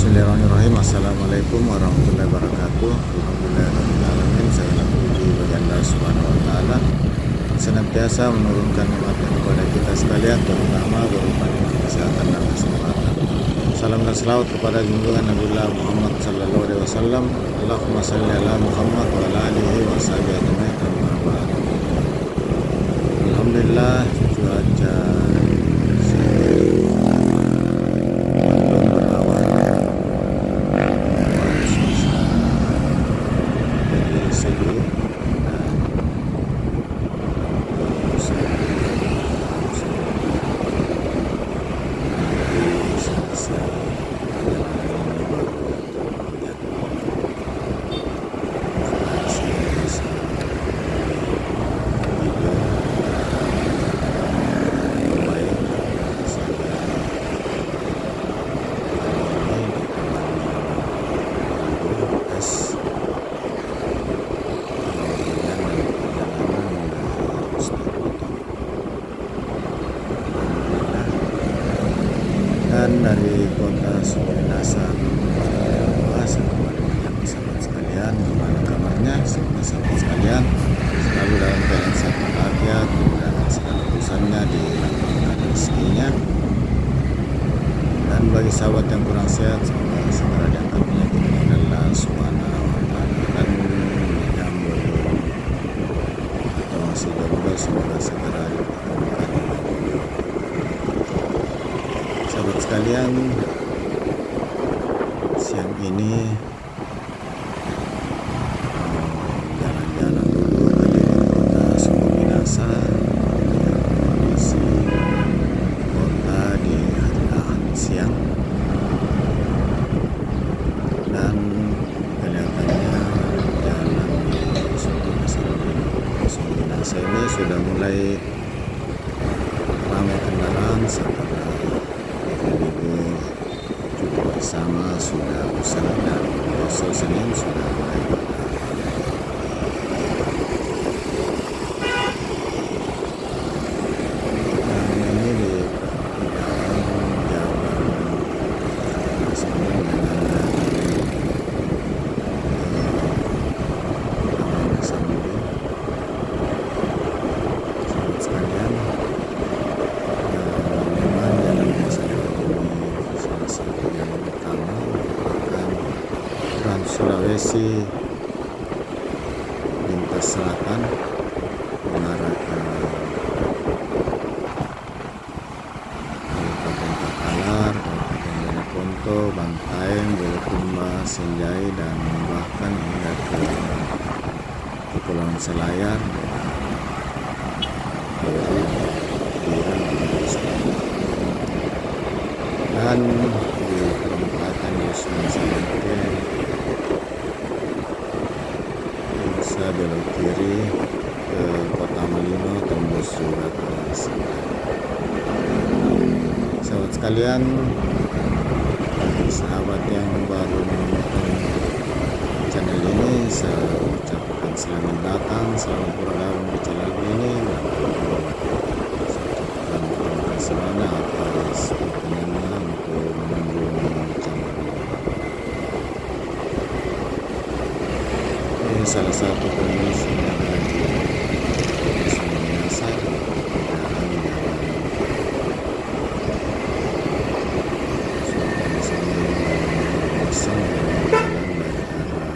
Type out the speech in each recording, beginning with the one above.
Bismillahirrahmanirrahim. Assalamualaikum warahmatullahi wabarakatuh. Alhamdulillahirrahmanirrahim. Segala puji bagi Allah Subhanahu wa Ta'ala, senantiasa menurunkan nikmatnya kepada kita sekalian, terutama berupa nikmat kesehatan dan kesempatan. Salam dan selawat kepada junjungan Nabiullah Muhammad sallallahu alaihi wasallam. Allahumma salli ala Muhammad wa ala alihi wa sahbihi ajma'in. Alhamdulillah, cuaca dan dari kota Sumenasa sahabat sekalian, gimana kabarnya sahabat sekalian, selalu dalam keadaan sehat walafiat dan segala urusannya dilapangkan rezekinya. Dan bagi sahabat yang kurang sehat, semoga segera diangkat penyakitnya oleh Allah Subhanahu wa Ta'ala, dan yang atau masih jomblo semoga segera ditemukan. Sahabat sekalian, siang ini jalan-jalan dulu ke kota Sumenasa, kondisi kota di hari Ahad siang, dan kelihatannya jalan di Sumenasa ini sudah mulai ramai kendaraan setelah libur cuti bersama sudah usai dan besok Senin sudah mulai dan ini di jalan Senin dengan Sambil sahabat sekalian. Sulawesi lintas selatan mengarah ke Kabupaten Takalar, Kabupaten Jeneponto, Bantaeng, Bulukumba, Senjai, dan bahkan hingga ke Kepulauan Selayar, dan di perempatan Yusman Salente bisa belok kiri ke Kota Malino, tembus juga ke Singkawang. Sahabat sekalian, sahabat yang baru menonton channel ini, saya ucapkan selamat datang, selamat bergabung di channel ini, dan saya ucapkan terima kasih banyak atas dukungannya untuk mengunjungi channel ini. Ini salah satu kondisi yang ada di Sumenasa, dan suasana sini kosong dan jalan dari arah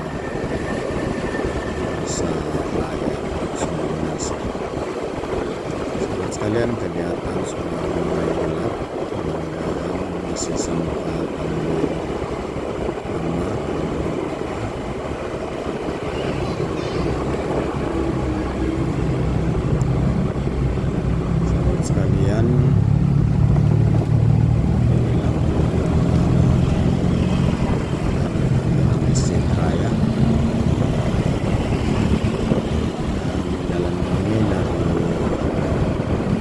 Nusa Raya Sumenasa. Sahabat sekalian, kegiatan sudah mulai gelap, mudah-mudahan masih sempat ambil gambar. Sekalian, Masjid Raya, dan jalan ini dari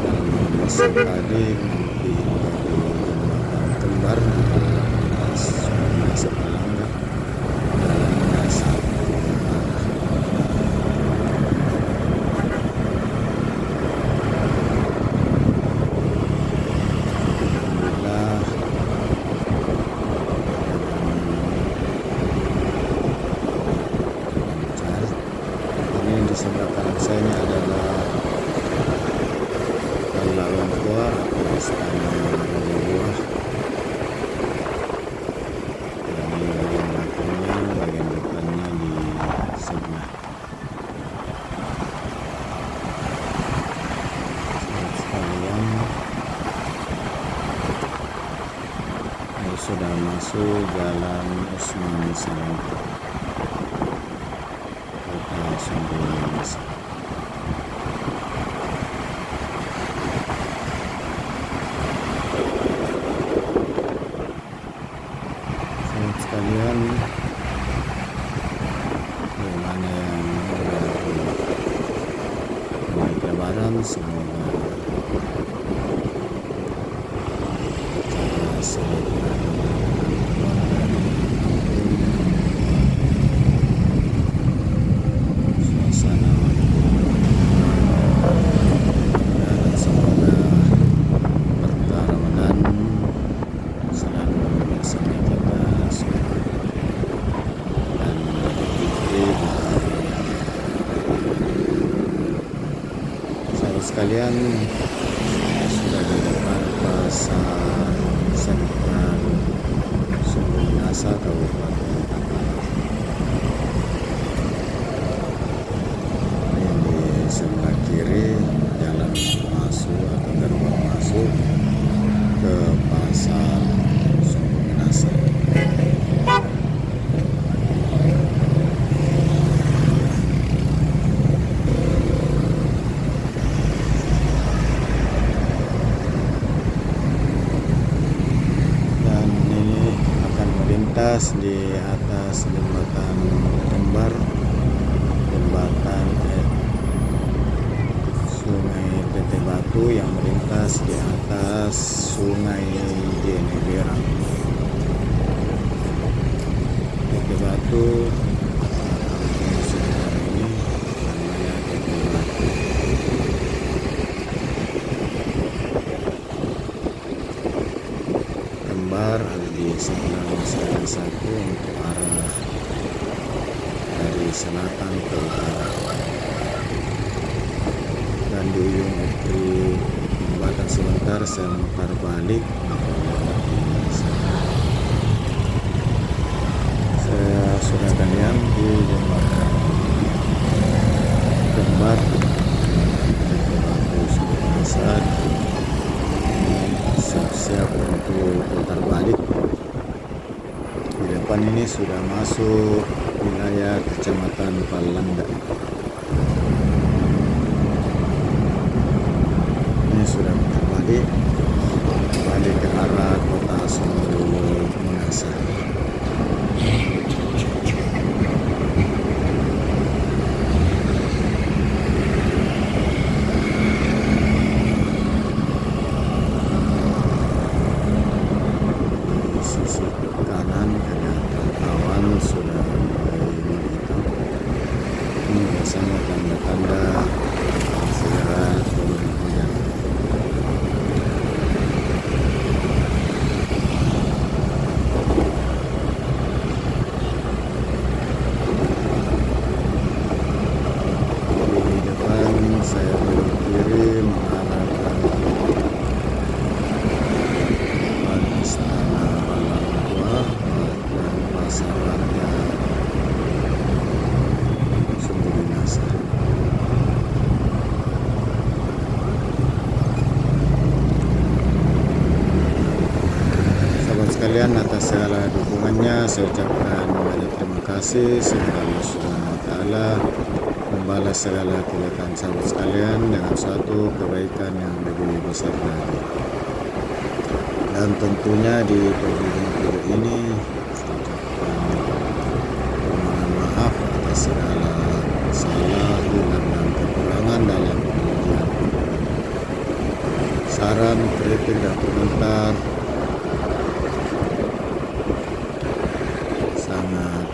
jalan Masjid tadi nanti hingga di Jembatan Kembar, Sumenasa Palangga. masuk Jalan Usman Said, Kota Sumber Minasa. Sahabat sekalian, bagaimana yang naik lebaran, semoga cara suasana dan semoga berkah Ramadan selalu bersama kita dan diberi sahabat sekalian. Sudah di depan pasar sentral Sumber Minasa, Kabupaten Takalar. Ini di sebelah kiri jalan masuk atau gerbang masuk ke pasar Sumber Minasa. Di atas jembatan Kembar, jembatan Sungai Tete Batu yang melintas di atas Sungai Jeneberang. Tete Batu ini namanya Tete Batu. Kembar ada di sebelah Masjid satu untuk arah dari selatan ke utara, dan di ujung itu jembatan sebentar saya memutar balik. Saya sudah yang di jembatan Kembar saat siap-siap untuk putar balik. Di depan ini sudah masuk wilayah Kecamatan Palangga. Ini sudah putar balik ke arah Kota Sumber Minasa. Sudah mulai menghitam. Ini biasanya tanda-tanda segera turun hujan. Di depan saya belok kiri mengarah ke Istana Palang Tua dan Pasar Warga Sumber Minasa. Sahabat sekalian, atas segala dukungannya saya ucapkan banyak terima kasih. Semoga Allah Subhanahu wa Ta'ala membalas segala kebaikan sahabat sekalian dengan suatu kebaikan yang lebih besar lagi. Dan tentunya di video ini saya ucapkan permohonan maaf atas segala salah, hilang dan kekurangan dalam penyajian. Saran, kritik dan komentar sangat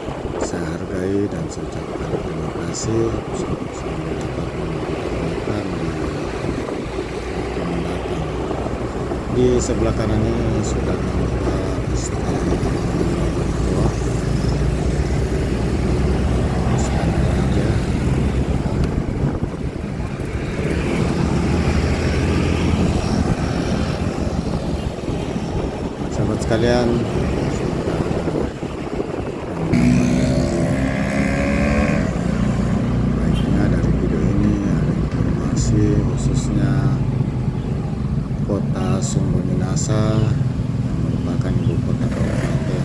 saya hargai dan saya ucapkan terima kasih. Semoga dapat memberi kebaikan di waktu mendatang. Di sebelah kanan ini sudah nampak Istana Tua, Istana Raja. Sahabat sekalian, baiknya dari video ini ada informasi khususnya Kota Sumber Minasa yang merupakan ibu kota kabupaten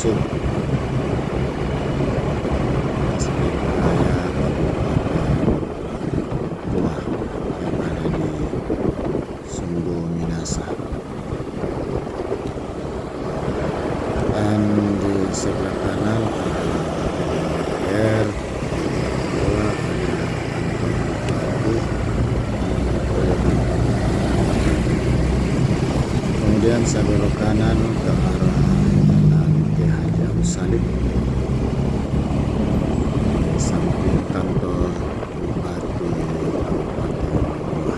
masuk Masjid Raya Kabupaten Goa yang ada di Sumbu Minasa. Dan di sebelah kanan ada DPR, Goa, ada kantor bupati, kemudian saya belok kanan ke arah Jalan Kiai Haji Agus Salim, di samping kantor Bupati Kabupaten Goa.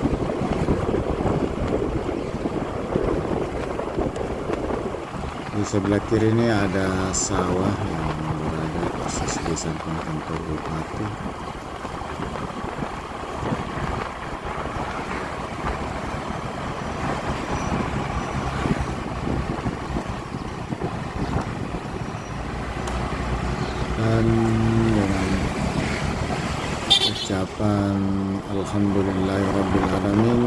Di sebelah kiri ini ada sawah yang berada persis di samping kantor Bupati. Dan dengan ucapan Alhamdulillahirrabbilalamin,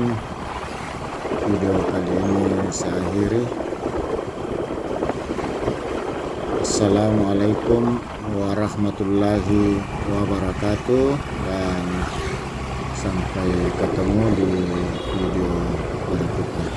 video kali ini saya akhiri. Assalamualaikum warahmatullahi wabarakatuh, dan sampai ketemu di video berikutnya.